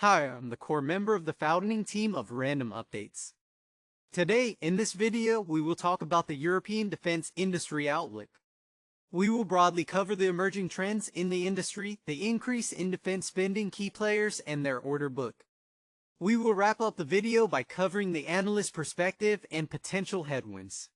Hi, I'm the core member of the founding team of Random Updates. Today, in this video, we will talk about the European defense industry outlook. We will broadly cover the emerging trends in the industry, the increase in defense spending, key players, and their order book. We will wrap up the video by covering the analyst perspective and potential headwinds.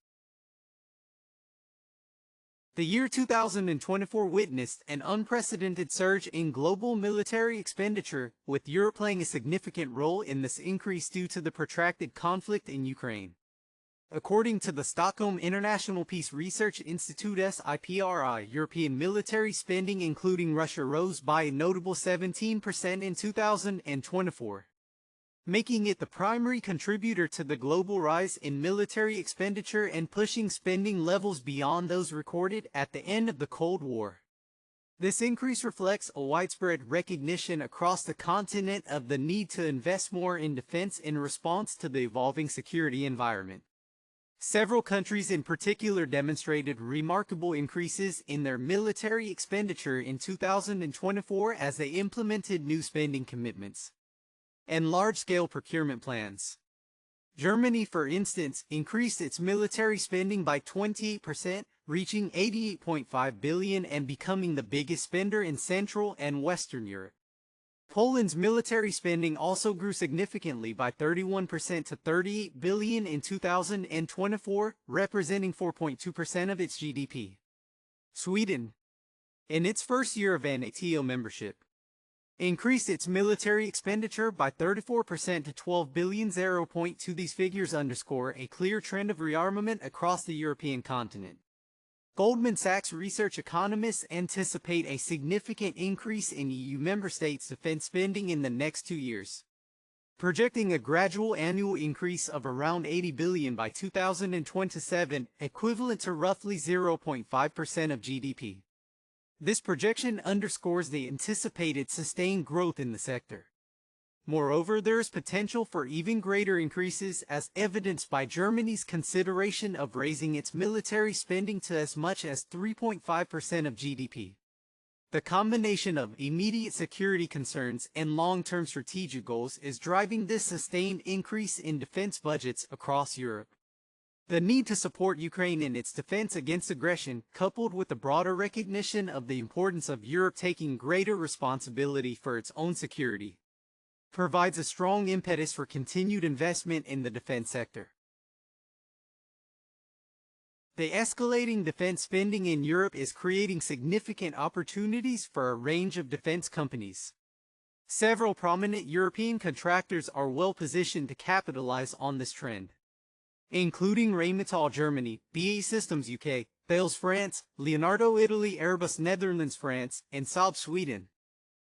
The year 2024 witnessed an unprecedented surge in global military expenditure, with Europe playing a significant role in this increase due to the protracted conflict in Ukraine. According to the Stockholm International Peace Research Institute SIPRI, European military spending including Russia rose by a notable 17% in 2024. Making it the primary contributor to the global rise in military expenditure and pushing spending levels beyond those recorded at the end of the Cold War. This increase reflects a widespread recognition across the continent of the need to invest more in defense in response to the evolving security environment. Several countries in particular demonstrated remarkable increases in their military expenditure in 2024 as they implemented new spending commitments and large-scale procurement plans. Germany, for instance, increased its military spending by 28%, reaching $88.5 billion and becoming the biggest spender in Central and Western Europe. Poland's military spending also grew significantly by 31% to $38 billion in 2024, representing 4.2% of its GDP. Sweden, in its first year of NATO membership, increased its military expenditure by 34% to $12 billion. 0.2 These figures underscore a clear trend of rearmament across the European continent. Goldman Sachs research economists anticipate a significant increase in EU member states' defense spending in the next 2 years, projecting a gradual annual increase of around $80 billion by 2027, equivalent to roughly 0.5% of GDP. This projection underscores the anticipated sustained growth in the sector. Moreover, there is potential for even greater increases, as evidenced by Germany's consideration of raising its military spending to as much as 3.5% of GDP. The combination of immediate security concerns and long-term strategic goals is driving this sustained increase in defense budgets across Europe. The need to support Ukraine in its defense against aggression, coupled with the broader recognition of the importance of Europe taking greater responsibility for its own security, provides a strong impetus for continued investment in the defense sector. The escalating defense spending in Europe is creating significant opportunities for a range of defense companies. Several prominent European contractors are well positioned to capitalize on this trend, including Rheinmetall Germany, BAE Systems UK, Thales France, Leonardo Italy, Airbus Netherlands France, and Saab Sweden.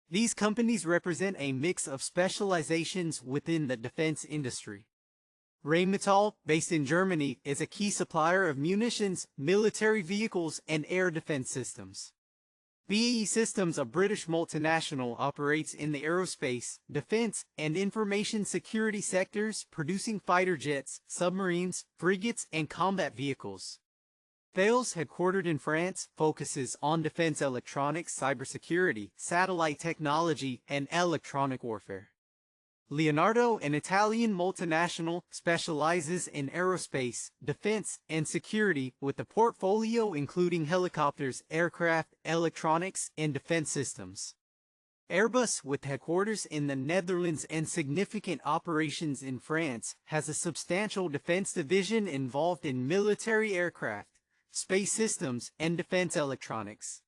These companies represent a mix of specializations within the defense industry. Rheinmetall, based in Germany, is a key supplier of munitions, military vehicles, and air defense systems. BAE Systems, a British multinational, operates in the aerospace, defense, and information security sectors, producing fighter jets, submarines, frigates, and combat vehicles. Thales, headquartered in France, focuses on defense electronics, cybersecurity, satellite technology, and electronic warfare. Leonardo, an Italian multinational, specializes in aerospace, defense, and security, with a portfolio including helicopters, aircraft, electronics, and defense systems. Airbus, with headquarters in the Netherlands and significant operations in France, has a substantial defense division involved in military aircraft, space systems, and defense electronics.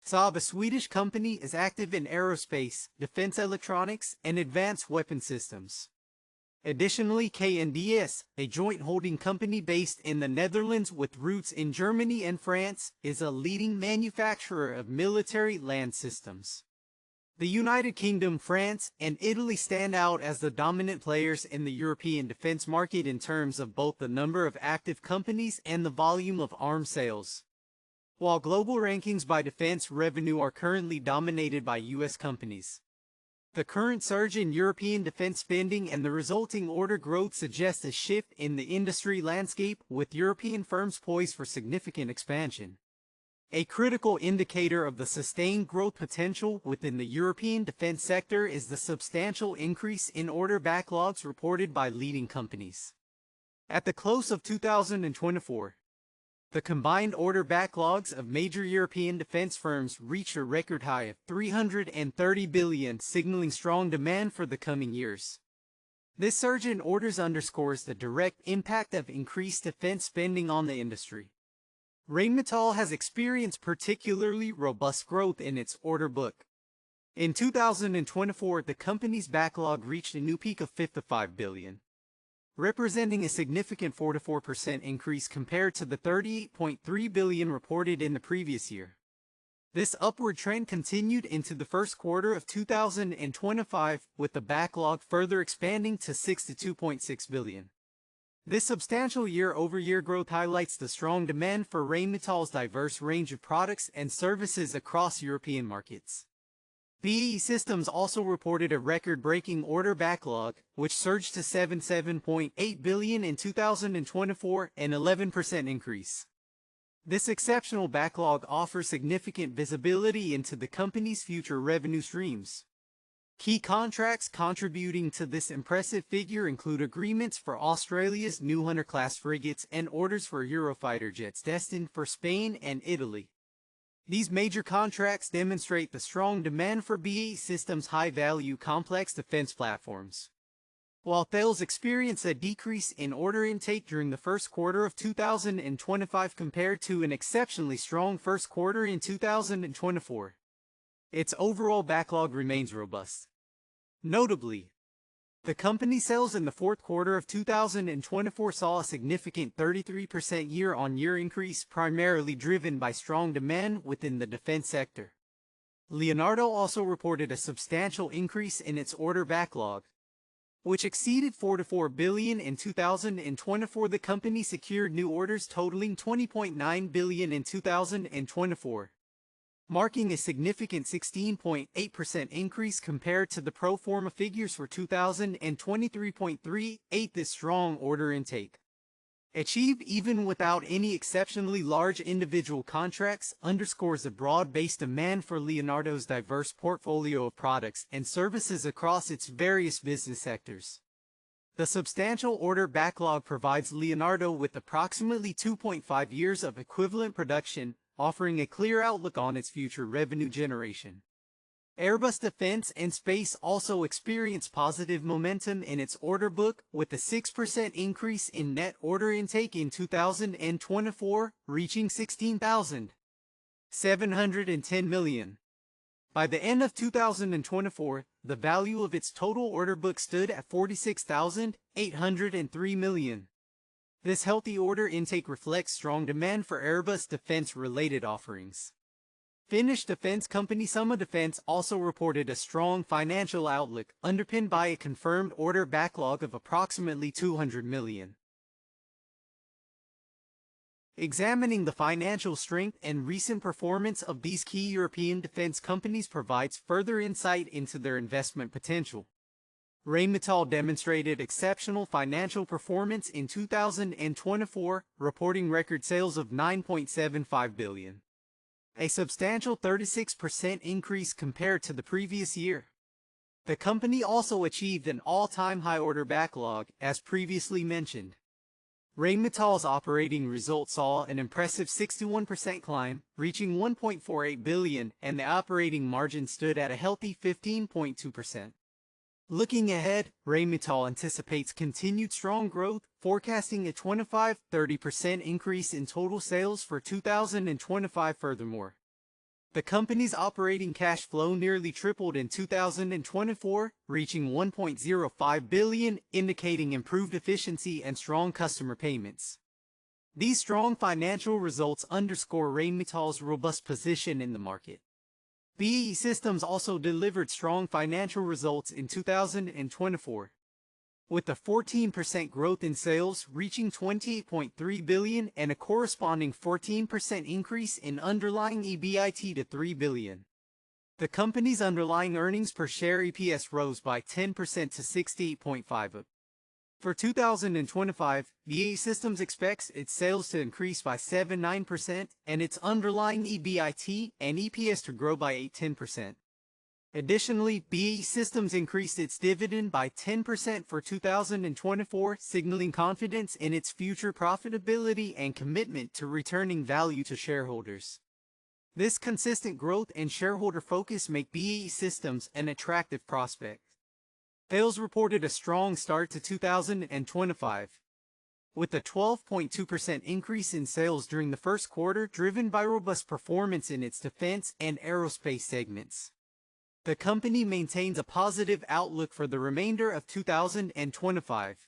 Saab, a Swedish company, is active in aerospace, defense electronics, and advanced weapon systems. Additionally, KNDS, a joint holding company based in the Netherlands with roots in Germany and France, is a leading manufacturer of military land systems. The United Kingdom, France, and Italy stand out as the dominant players in the European defense market in terms of both the number of active companies and the volume of arms sales. While global rankings by defense revenue are currently dominated by U.S. companies, the current surge in European defense spending and the resulting order growth suggest a shift in the industry landscape, with European firms poised for significant expansion. A critical indicator of the sustained growth potential within the European defense sector is the substantial increase in order backlogs reported by leading companies. At the close of 2024, the combined order backlogs of major European defense firms reached a record high of 330 billion, signaling strong demand for the coming years. This surge in orders underscores the direct impact of increased defense spending on the industry. Rheinmetall has experienced particularly robust growth in its order book. In 2024, the company's backlog reached a new peak of 55 billion, representing a significant 44% increase compared to the 38.3 billion reported in the previous year. This upward trend continued into the first quarter of 2025, with the backlog further expanding to 62.6 billion. This substantial year-over-year growth highlights the strong demand for Rheinmetall's diverse range of products and services across European markets. BAE Systems also reported a record-breaking order backlog, which surged to 77.8 billion in 2024, an 11% increase. This exceptional backlog offers significant visibility into the company's future revenue streams. Key contracts contributing to this impressive figure include agreements for Australia's new Hunter-class frigates and orders for Eurofighter jets destined for Spain and Italy. These major contracts demonstrate the strong demand for BAE Systems' high-value complex defense platforms. While Thales experienced a decrease in order intake during the first quarter of 2025 compared to an exceptionally strong first quarter in 2024, its overall backlog remains robust. Notably, the company's sales in the fourth quarter of 2024 saw a significant 33% year-on-year increase, primarily driven by strong demand within the defense sector. Leonardo also reported a substantial increase in its order backlog, which exceeded 44 billion in 2024. The company secured new orders totaling 20.9 billion in 2024. Marking a significant 16.8% increase compared to the pro forma figures for 2023.38. This strong order intake, achieved even without any exceptionally large individual contracts, underscores the broad-based demand for Leonardo's diverse portfolio of products and services across its various business sectors. The substantial order backlog provides Leonardo with approximately 2.5 years of equivalent production, offering a clear outlook on its future revenue generation. Airbus Defence and Space also experienced positive momentum in its order book, with a 6% increase in net order intake in 2024, reaching 16,710 million. By the end of 2024, the value of its total order book stood at 46,803 million. This healthy order intake reflects strong demand for Airbus defense-related offerings. Finnish defense company Summa Defence also reported a strong financial outlook, underpinned by a confirmed order backlog of approximately 200 million. Examining the financial strength and recent performance of these key European defense companies provides further insight into their investment potential. Rheinmetall demonstrated exceptional financial performance in 2024, reporting record sales of 9.75 billion. A substantial 36% increase compared to the previous year. The company also achieved an all-time high order backlog, as previously mentioned. Rheinmetall's operating results saw an impressive 61% climb, reaching 1.48 billion, and the operating margin stood at a healthy 15.2%. Looking ahead, Rheinmetall anticipates continued strong growth, forecasting a 25–30% increase in total sales for 2025. Furthermore, the company's operating cash flow nearly tripled in 2024, reaching 1.05 billion, indicating improved efficiency and strong customer payments. These strong financial results underscore Rheinmetall's robust position in the market. BAE Systems also delivered strong financial results in 2024, with a 14% growth in sales reaching 28.3 billion and a corresponding 14% increase in underlying EBIT to 3 billion. The company's underlying earnings per share (EPS) rose by 10% to 68.5. For 2025, BAE Systems expects its sales to increase by 7-9% and its underlying EBIT and EPS to grow by 8-10%. Additionally, BAE Systems increased its dividend by 10% for 2024, signaling confidence in its future profitability and commitment to returning value to shareholders. This consistent growth and shareholder focus make BAE Systems an attractive prospect. Sales reported a strong start to 2025, with a 12.2% increase in sales during the first quarter, driven by robust performance in its defense and aerospace segments. The company maintains a positive outlook for the remainder of 2025,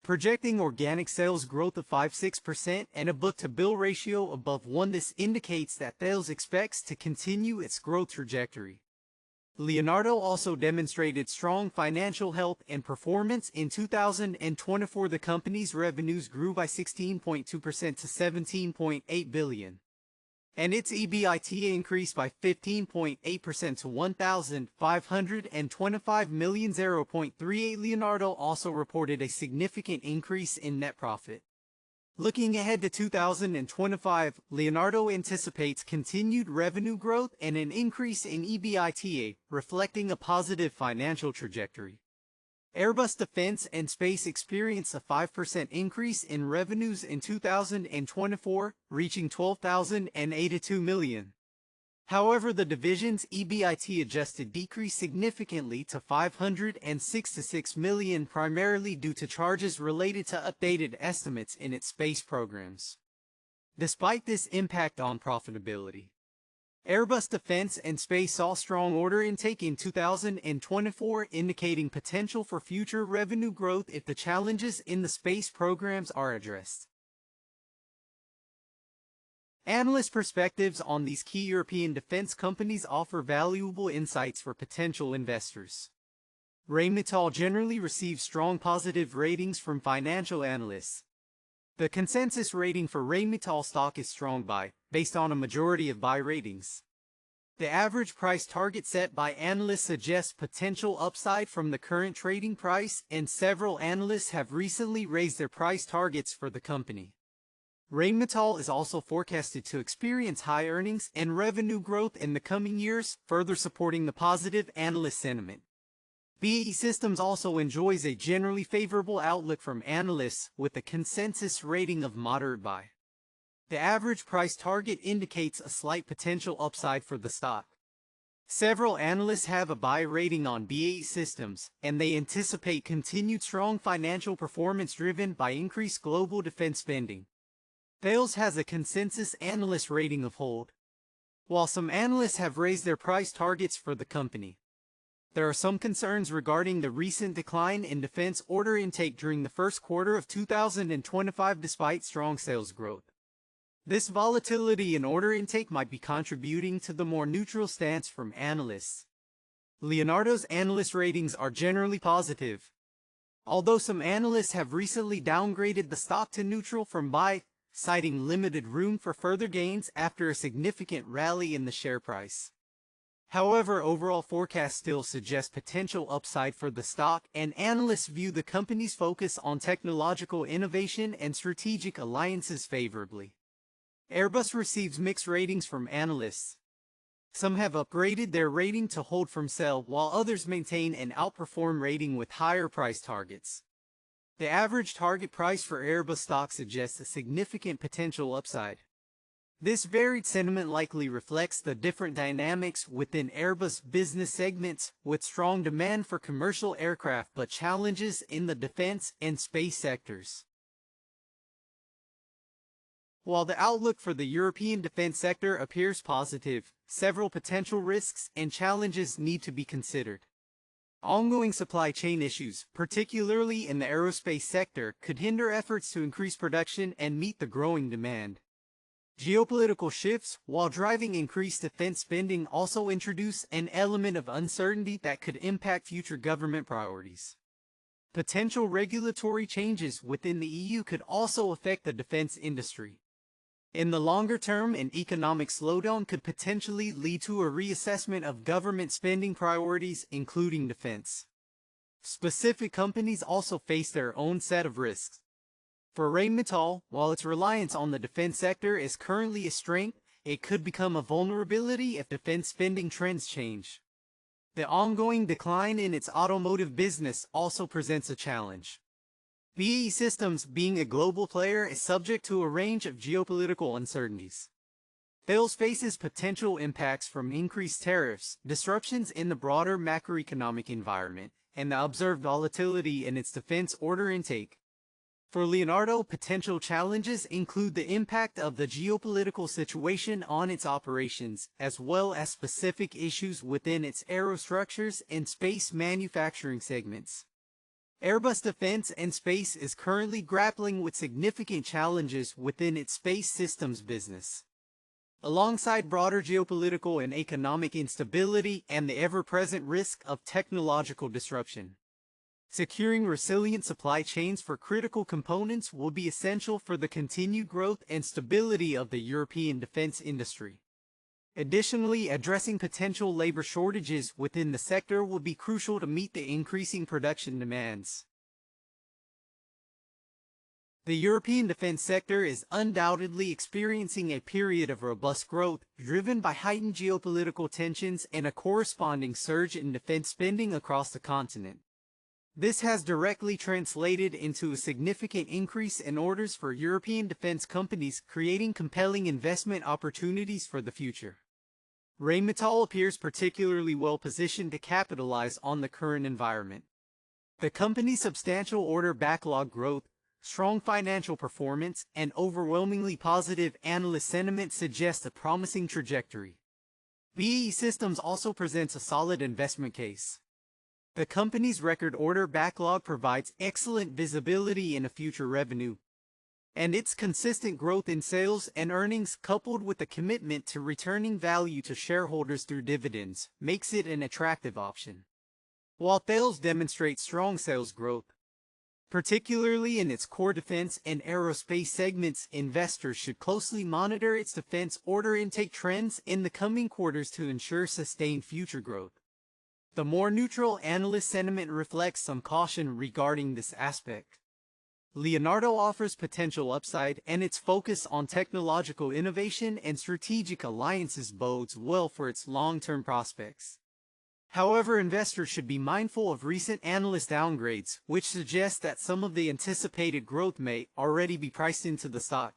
projecting organic sales growth of 5-6% and a book-to-bill ratio above 1. This indicates that sales expects to continue its growth trajectory. Leonardo also demonstrated strong financial health and performance in 2024. The company's revenues grew by 16.2% to $17.8 billion. And its EBIT increased by 15.8% to $1,525 million. 0.38. Leonardo also reported a significant increase in net profit. Looking ahead to 2025, Leonardo anticipates continued revenue growth and an increase in EBITA, reflecting a positive financial trajectory. Airbus Defence and Space experienced a 5% increase in revenues in 2024, reaching $12,082 million. However, the division's EBIT adjusted decreased significantly to $566 million, primarily due to charges related to updated estimates in its space programs. Despite this impact on profitability, Airbus Defence and Space saw strong order intake in 2024, indicating potential for future revenue growth if the challenges in the space programs are addressed. Analyst perspectives on these key European defense companies offer valuable insights for potential investors. Rheinmetall generally receives strong positive ratings from financial analysts. The consensus rating for Rheinmetall stock is strong buy, based on a majority of buy ratings. The average price target set by analysts suggests potential upside from the current trading price, and several analysts have recently raised their price targets for the company. Rheinmetall is also forecasted to experience high earnings and revenue growth in the coming years, further supporting the positive analyst sentiment. BAE Systems also enjoys a generally favorable outlook from analysts, with a consensus rating of moderate buy. The average price target indicates a slight potential upside for the stock. Several analysts have a buy rating on BAE Systems, and they anticipate continued strong financial performance driven by increased global defense spending. Thales has a consensus analyst rating of hold, while some analysts have raised their price targets for the company. There are some concerns regarding the recent decline in defense order intake during the first quarter of 2025 despite strong sales growth. This volatility in order intake might be contributing to the more neutral stance from analysts. Leonardo's analyst ratings are generally positive, although some analysts have recently downgraded the stock to neutral from buy, citing limited room for further gains after a significant rally in the share price. However, overall forecasts still suggest potential upside for the stock, and analysts view the company's focus on technological innovation and strategic alliances favorably. Airbus receives mixed ratings from analysts. Some have upgraded their rating to hold from sell, while others maintain an outperform rating with higher price targets. The average target price for Airbus stock suggests a significant potential upside. This varied sentiment likely reflects the different dynamics within Airbus business segments, with strong demand for commercial aircraft but challenges in the defense and space sectors. While the outlook for the European defense sector appears positive, several potential risks and challenges need to be considered. Ongoing supply chain issues, particularly in the aerospace sector, could hinder efforts to increase production and meet the growing demand. Geopolitical shifts, while driving increased defense spending, also introduce an element of uncertainty that could impact future government priorities. Potential regulatory changes within the EU could also affect the defense industry. In the longer term, an economic slowdown could potentially lead to a reassessment of government spending priorities, including defense. Specific companies also face their own set of risks. For Rheinmetall, while its reliance on the defense sector is currently a strength, it could become a vulnerability if defense spending trends change. The ongoing decline in its automotive business also presents a challenge. BAE Systems, being a global player, is subject to a range of geopolitical uncertainties. Thales faces potential impacts from increased tariffs, disruptions in the broader macroeconomic environment, and the observed volatility in its defense order intake. For Leonardo, potential challenges include the impact of the geopolitical situation on its operations, as well as specific issues within its aerostructures and space manufacturing segments. Airbus Defence and Space is currently grappling with significant challenges within its space systems business. Alongside broader geopolitical and economic instability and the ever-present risk of technological disruption, securing resilient supply chains for critical components will be essential for the continued growth and stability of the European defense industry. Additionally, addressing potential labor shortages within the sector will be crucial to meet the increasing production demands. The European defense sector is undoubtedly experiencing a period of robust growth, driven by heightened geopolitical tensions and a corresponding surge in defense spending across the continent. This has directly translated into a significant increase in orders for European defense companies, creating compelling investment opportunities for the future. Rheinmetall appears particularly well positioned to capitalize on the current environment. The company's substantial order backlog growth, strong financial performance, and overwhelmingly positive analyst sentiment suggest a promising trajectory. BAE Systems also presents a solid investment case. The company's record order backlog provides excellent visibility into future revenue, and its consistent growth in sales and earnings, coupled with a commitment to returning value to shareholders through dividends, makes it an attractive option. While Thales demonstrates strong sales growth, particularly in its core defense and aerospace segments, investors should closely monitor its defense order intake trends in the coming quarters to ensure sustained future growth. The more neutral analyst sentiment reflects some caution regarding this aspect. Leonardo offers potential upside, and its focus on technological innovation and strategic alliances bodes well for its long-term prospects. However, investors should be mindful of recent analyst downgrades, which suggest that some of the anticipated growth may already be priced into the stock.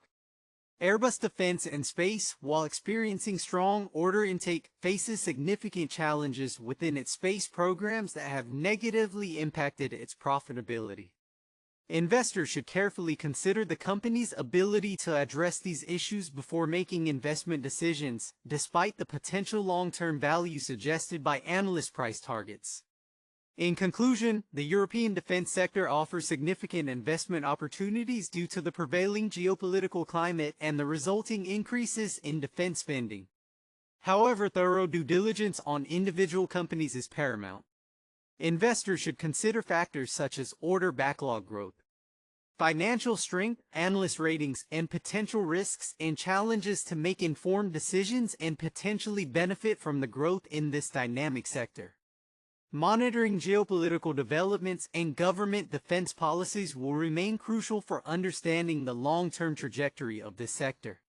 Airbus Defence and Space, while experiencing strong order intake, faces significant challenges within its space programs that have negatively impacted its profitability. Investors should carefully consider the company's ability to address these issues before making investment decisions, despite the potential long-term value suggested by analyst price targets. In conclusion, the European defense sector offers significant investment opportunities due to the prevailing geopolitical climate and the resulting increases in defense spending. However, thorough due diligence on individual companies is paramount. Investors should consider factors such as order backlog growth, financial strength, analyst ratings, and potential risks and challenges to make informed decisions and potentially benefit from the growth in this dynamic sector. Monitoring geopolitical developments and government defense policies will remain crucial for understanding the long-term trajectory of this sector.